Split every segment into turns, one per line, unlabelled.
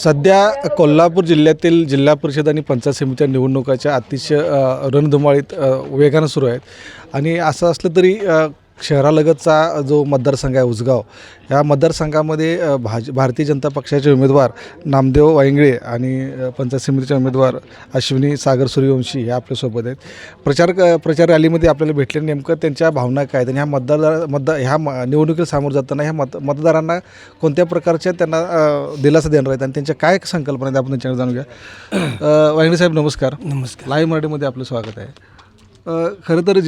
सध्या कोल्हापूर जिल्ह्यातील जिल्हा परिषद आणि पंचायत समित्या निवडणुकाच्या अतिशय रणधुमाळीत वेगानं सुरू आहेत आणि असं असलं तरी शहरालगतचा जो मतदारसंघ आहे उसगाव, या मतदारसंघामध्ये भारतीय जनता पक्षाचे उमेदवार नामदेव वायंगळे आणि पंचायत समितीचे उमेदवार अश्विनी सागर सूर्यवंशी हे आपल्यासोबत आहेत. प्रचार रॅलीमध्ये आपल्याला भेटले. नेमकं त्यांच्या भावना काय आहेत आणि ह्या निवडणुकीला सामोरं जाताना ह्या मतदारांना कोणत्या प्रकारच्या त्यांना दिलासा देणार आहेत आणि त्यांच्या काय संकल्पना आहेत आपण त्यांच्याकडे जाणून घ्या. वायंगळे साहेब नमस्कार.
नमस्कार.
लाईव्ह मराठीमध्ये आपलं स्वागत आहे. खरं तर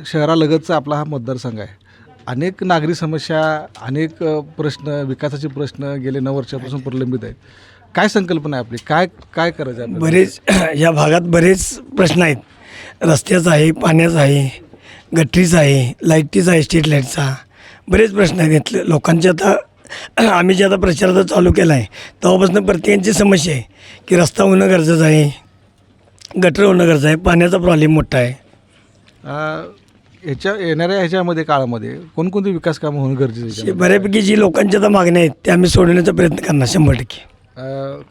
शहरालगतचा आपला हा मतदारसंघ आहे. अनेक नागरी समस्या, अनेक प्रश्न, विकासाचे प्रश्न गेले 9 वर्षापासून प्रलंबित आहेत. काय संकल्पना आहे आपली, काय काय करायचं आहे?
बरेच या भागात बरेच प्रश्न आहेत. रस्त्याचा आहे, पाण्याचा आहे, गटरीचा आहे, लाईटीचा आहे, स्ट्रीट लाईटचा, बरेच प्रश्न आहेत. इथले लोकांचे आता आम्ही जे आता प्रचार चालू केला आहे तेव्हापासून प्रत्येकांची समस्या आहे की रस्ता होणं गरजेचं आहे, गटर होणं गरजेचं आहे, पाण्याचा प्रॉब्लेम मोठा आहे.
ह्याच्यामध्ये काळामध्ये कोणकोणती विकास कामं होणं गरजेचं आहे?
बऱ्यापैकी जी लोकांच्या आता मागण्या आहेत त्या आम्ही सोडवण्याचा प्रयत्न करणार 100%.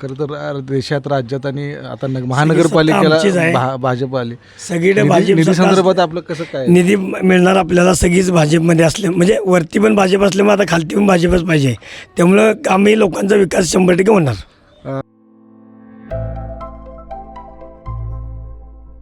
खरं तर देशात, राज्यात आणि आता महानगरपालिकेला भाजप आली.
सगळीकडे
निधी संदर्भात आपलं कसं काय?
निधी मिळणार आपल्याला सगळीच भाजपमध्ये असले, म्हणजे वरती पण भाजप असल्यामुळे आता खालती पण भाजपच पाहिजे. त्यामुळं आम्ही लोकांचा विकास 100% होणार.